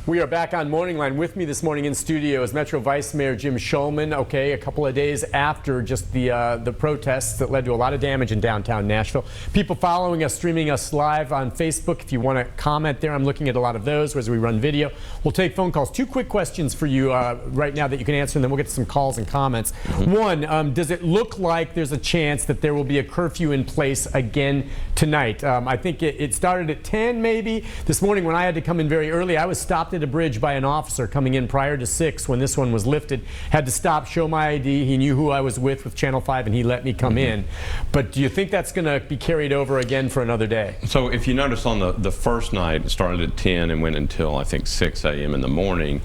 We are back on Morning Line. With me this morning in studio is Metro Vice Mayor Jim Schulman. Okay, a couple of days after just the protests that led to a lot of damage in downtown Nashville. People following us, streaming us live on Facebook. If you want to comment there, I'm looking at a lot of those as we run video. We'll take phone calls. Two quick questions for you right now that you can answer, and then we'll get to some calls and comments. One, does it look like there's a chance that there will be a curfew in place again tonight? I think it started at 10 maybe. This morning when I had to come in very early, I was stopped at a bridge by an officer coming in prior to 6 when this one was lifted. Had to stop, show my ID. He knew who I was with Channel 5, and he let me come in. But do you think that's going to be carried over again for another day? So if you notice on the first night, it started at 10 and went until I think 6 a.m. in the morning.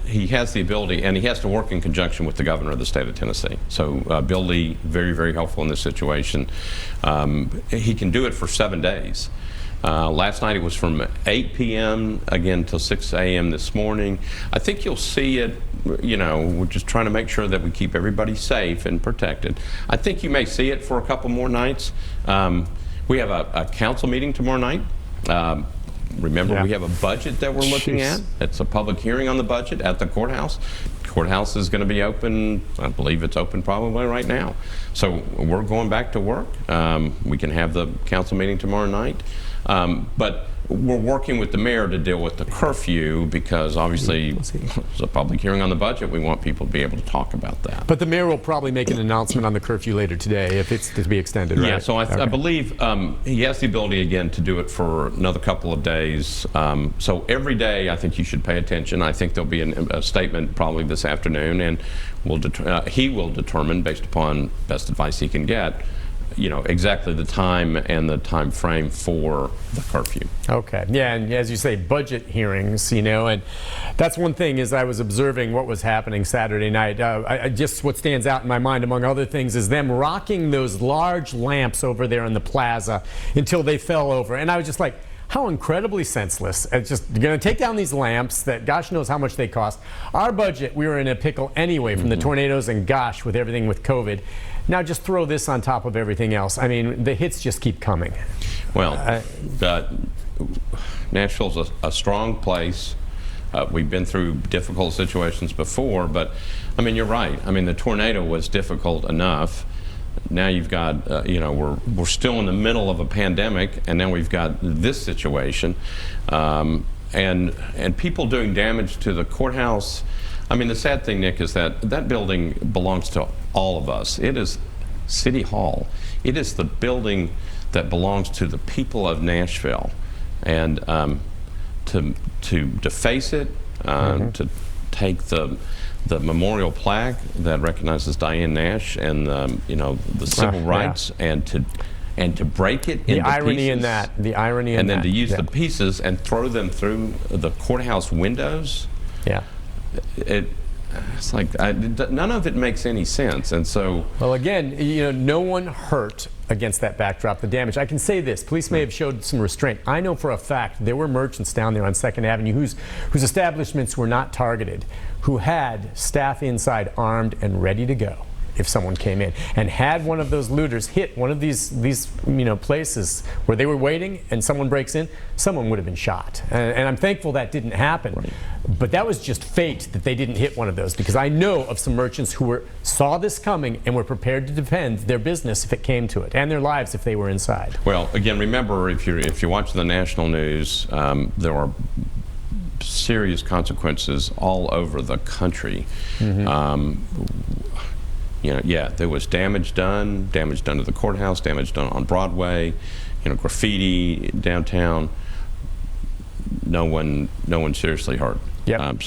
He has the ability, and he has to work in conjunction with the governor of the state of Tennessee. So Bill Lee, very, very helpful in this situation. He can do it for 7 days. Last night it was from 8 p.m. again till 6 a.m. this morning. I think you'll see it, you know, we're just trying to make sure that we keep everybody safe and protected. I think you may see it for a couple more nights. We have a council meeting tomorrow night. Remember, we have a budget that we're looking at. It's a public hearing on the budget at the courthouse. Courthouse is going to be open, I believe it's open probably right now. So we're going back to work. We can have the council meeting tomorrow night. But we're working with the mayor to deal with the curfew because obviously it's a public hearing on the budget. We want people to be able to talk about that. But the mayor will probably make an announcement on the curfew later today if it's to be extended, right? Yeah, so I believe he has the ability again to do it for another couple of days. So every day I think you should pay attention. I think there'll be a statement probably this afternoon, and he will determine based upon best advice he can get, you know, exactly the time and the time frame for the curfew. Okay. Yeah, and as you say, budget hearings, you know, and that's one thing is I was observing what was happening Saturday night. Just what stands out in my mind, among other things, is them rocking those large lamps over there in the plaza until they fell over. And I was just like, how incredibly senseless. It's just, you're going to take down these lamps that gosh knows how much they cost. Our budget, we were in a pickle anyway from the tornadoes and gosh, with everything with COVID. Now just throw this on top of everything else. I mean, the hits just keep coming. Well, Nashville's a strong place. We've been through difficult situations before, but I mean, you're right. I mean, the tornado was difficult enough. Now you've got, you know, we're still in the middle of a pandemic, and now we've got this situation, and people doing damage to the courthouse. I mean, the sad thing, Nick, is that that building belongs to all of us. It is City Hall. It is the building that belongs to the people of Nashville, and to deface it, to take the memorial plaque that recognizes Diane Nash and you know, the civil rights, and to break it into pieces. The irony in that. And then to use the pieces and throw them through the courthouse windows. Yeah. It's like none of it makes any sense, and so. Well, again, you know, no one hurt against that backdrop. The damage. I can say this: police may have showed some restraint. I know for a fact there were merchants down there on 2nd Avenue whose establishments were not targeted, who had staff inside armed and ready to go if someone came in, and had one of those looters hit one of these you know, places where they were waiting and someone breaks in, someone would have been shot. And I'm thankful that didn't happen. Right. But that was just fate that they didn't hit one of those, because I know of some merchants who saw this coming and were prepared to defend their business if it came to it, and their lives if they were inside. Well, again, remember, if you're watching the national news, there are serious consequences all over the country. You know, yeah, there was damage done to the courthouse, damage done on Broadway, you know, graffiti downtown. No one seriously hurt. Yep.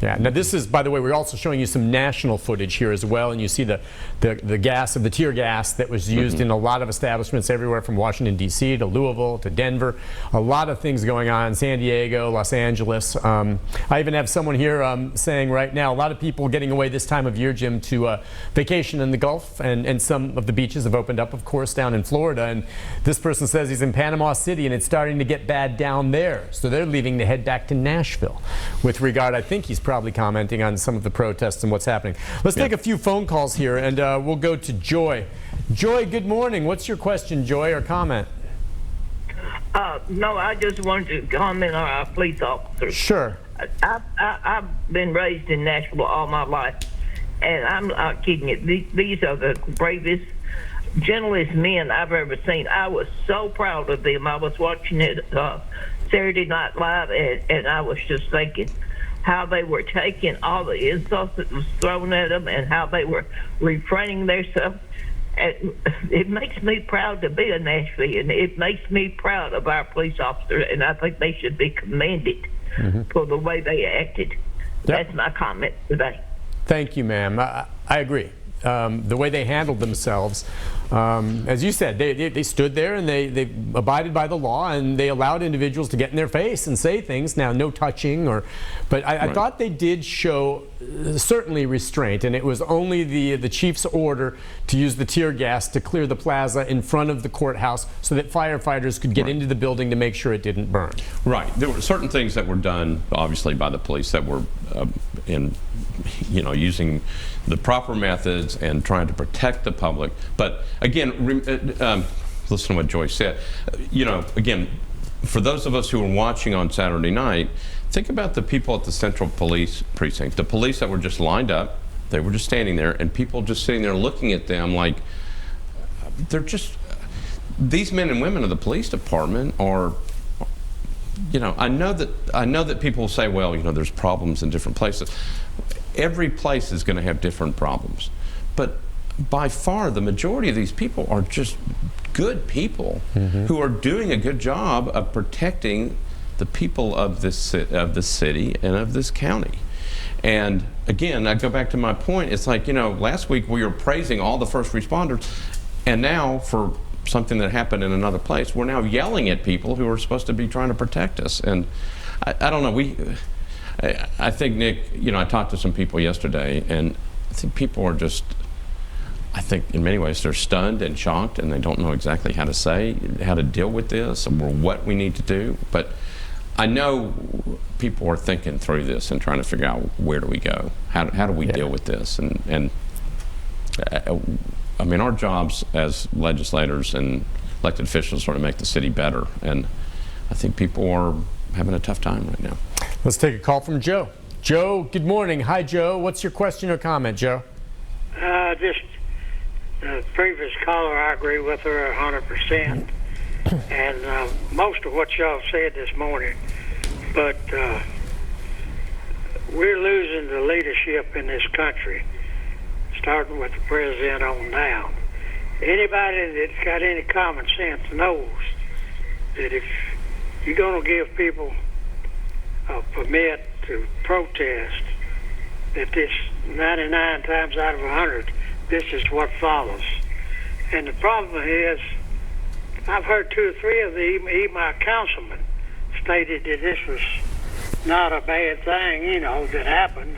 Yeah. Now this is, by the way, we're also showing you some national footage here as well, and you see the tear gas that was used in a lot of establishments everywhere from Washington D.C. to Louisville to Denver. A lot of things going on, San Diego, Los Angeles. I even have someone here saying right now, a lot of people getting away this time of year, Jim, to vacation in the Gulf, and some of the beaches have opened up, of course, down in Florida. And this person says he's in Panama City and it's starting to get bad down there, so they're leaving to head back to Nashville. With regard, I think he's probably commenting on some of the protests and what's happening. Let's take a few phone calls here, and we'll go to Joy. Joy, good morning. What's your question, Joy, or comment? No, I just wanted to comment on our police officers. Sure. I've been raised in Nashville all my life, and I'm not kidding you. These are the bravest, gentlest men I've ever seen. I was so proud of them. I was watching it Saturday Night Live, and I was just thinking how they were taking all the insults that was thrown at them and how they were refraining themselves. It makes me proud to be a Nashvilleian. It makes me proud of our police officers, and I think they should be commended for the way they acted. Yep. That's my comment today. Thank you, ma'am. I agree. The way they handled themselves, as you said, they stood there and they abided by the law, and they allowed individuals to get in their face and say things. Now, no touching, but I thought they did show certainly restraint, and it was only the chief's order to use the tear gas to clear the plaza in front of the courthouse so that firefighters could get into the building to make sure it didn't burn. Right. There were certain things that were done, obviously, by the police that were using the proper methods and trying to protect the public. But again, listen to what Joyce said. Again, for those of us who were watching on Saturday night, think about the people at the Central Police Precinct, the police that were just lined up. They were just standing there, and people just sitting there looking at them like they're just, these men and women of the police department are, I know that people say, well, there's problems in different places. Every place is going to have different problems, but by far the majority of these people are just good people who are doing a good job of protecting the people of this city and of this county. And again, I go back to my point. It's like, last week we were praising all the first responders, and now for something that happened in another place, we're now yelling at people who are supposed to be trying to protect us. And I don't know, I think, Nick, I talked to some people yesterday, and I think people are just, I think in many ways they're stunned and shocked, and they don't know exactly how to deal with this or what we need to do. But I know people are thinking through this and trying to figure out, where do we go? How do we deal with this? And I mean, our jobs as legislators and elected officials are to make the city better, and I think people are having a tough time right now. Let's take a call from Joe. Joe, good morning. Hi, Joe. What's your question or comment, Joe? Just the previous caller, I agree with her 100%. And most of what y'all said this morning. But we're losing the leadership in this country, starting with the president on down. Anybody that's got any common sense knows that if you're going to give people a permit to protest, that this 99 times out of 100, this is what follows. And the problem is, I've heard 2 or 3 of even my councilmen stated that this was not a bad thing, that happened.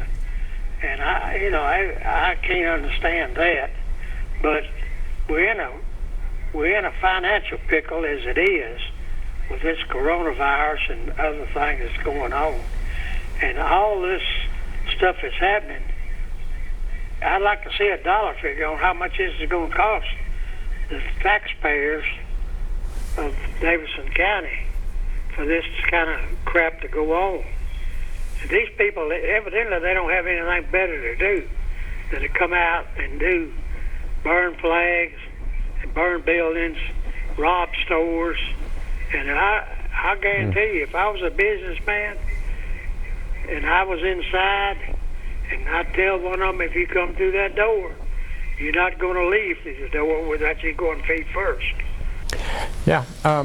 And I can't understand that. But we're in a financial pickle as it is, with this coronavirus and other things that's going on. And all this stuff is happening. I'd like to see a dollar figure on how much this is going to cost the taxpayers of Davidson County for this kind of crap to go on. And these people, evidently, they don't have anything better to do than to come out and burn flags and burn buildings, rob stores. And I guarantee you, if I was a businessman and I was inside, and I'd tell one of them, if you come through that door, you're not going to leave through the door without you going feet first. Yeah,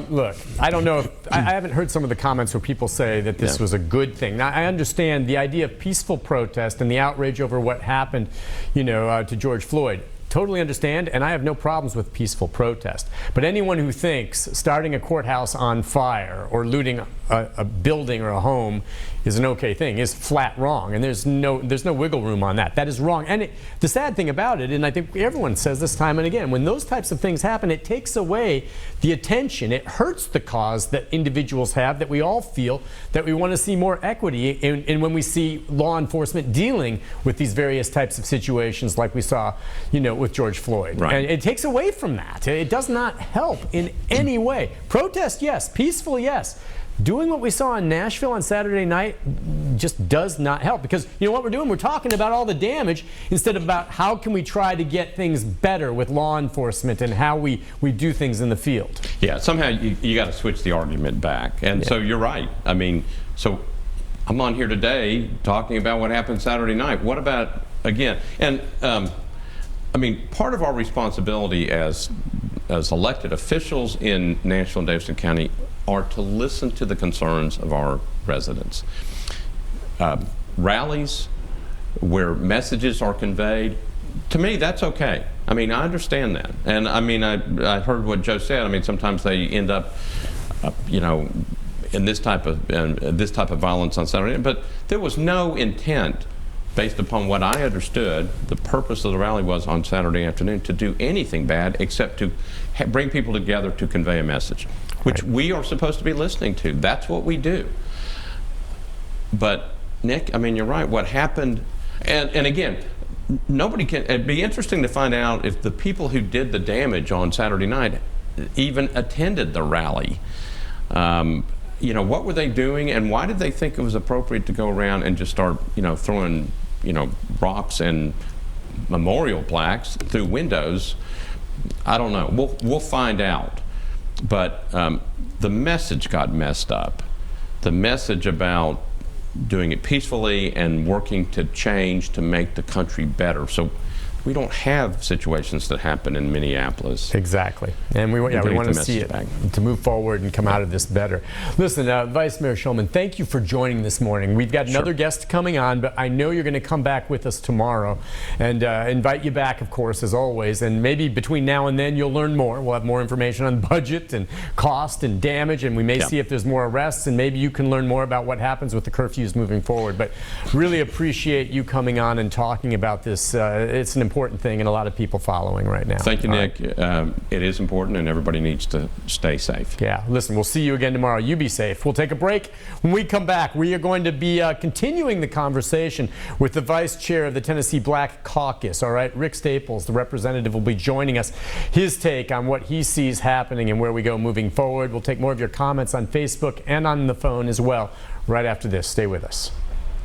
look, I don't know if, I haven't heard some of the comments where people say that this was a good thing. Now, I understand the idea of peaceful protest and the outrage over what happened, to George Floyd. Totally understand, and I have no problems with peaceful protest. But anyone who thinks starting a courthouse on fire or looting a building or a home is an okay thing is flat wrong, and there's no wiggle room on that. That is wrong. And the sad thing about it, and I think everyone says this time and again, when those types of things happen, it takes away the attention. It hurts the cause that individuals have, that we all feel, that we want to see more equity, and when we see law enforcement dealing with these various types of situations like we saw, with George Floyd. Right. And it takes away from that. It does not help in any way. Protest, yes. Peaceful, yes. Doing what we saw in Nashville on Saturday night, just does not help, because you know what we're doing? We're talking about all the damage instead of about how can we try to get things better with law enforcement and how we do things in the field. Yeah, somehow you got to switch the argument back. And so you're right. I mean, so I'm on here today talking about what happened Saturday night. What about, again, and I mean, part of our responsibility as elected officials in Nashville and Davidson County are to listen to the concerns of our residents. Rallies where messages are conveyed, to me, that's okay. I mean, I understand that. And I mean, I heard what Joe said. I mean, sometimes they end up, you know, in this type of violence on Saturday. But there was no intent, based upon what I understood, the purpose of the rally was on Saturday afternoon to do anything bad except to bring people together to convey a message, which we are supposed to be listening to. That's what we do. But Nick, I mean, you're right. What happened, and again, nobody can. It'd be interesting to find out if the people who did the damage on Saturday night even attended the rally. You know, what were they doing, and why did they think it was appropriate to go around and just start, you know, throwing, you know, rocks and memorial plaques through windows? I don't know. We'll find out. But the message got messed up. The message about doing it peacefully and working to change to make the country better. So we don't have situations that happen in Minneapolis. Exactly. And we want to see it to move forward and come out of this better. Listen, Vice Mayor Shulman, thank you for joining this morning. We've got another guest coming on, but I know you're going to come back with us tomorrow, and invite you back, of course, as always. And maybe between now and then you'll learn more. We'll have more information on budget and cost and damage, and we may see if there's more arrests, and maybe you can learn more about what happens with the curfews moving forward. But really appreciate you coming on and talking about this. It's an important thing and a lot of people following right now. Thank you, Nick. It is important, and everybody needs to stay safe. Yeah, listen, we'll see you again tomorrow. You be safe. We'll take a break. When we come back, we are going to be continuing the conversation with the vice chair of the Tennessee Black Caucus. All right, Rick Staples, the representative, will be joining us. His take on what he sees happening and where we go moving forward. We'll take more of your comments on Facebook and on the phone as well right after this. Stay with us.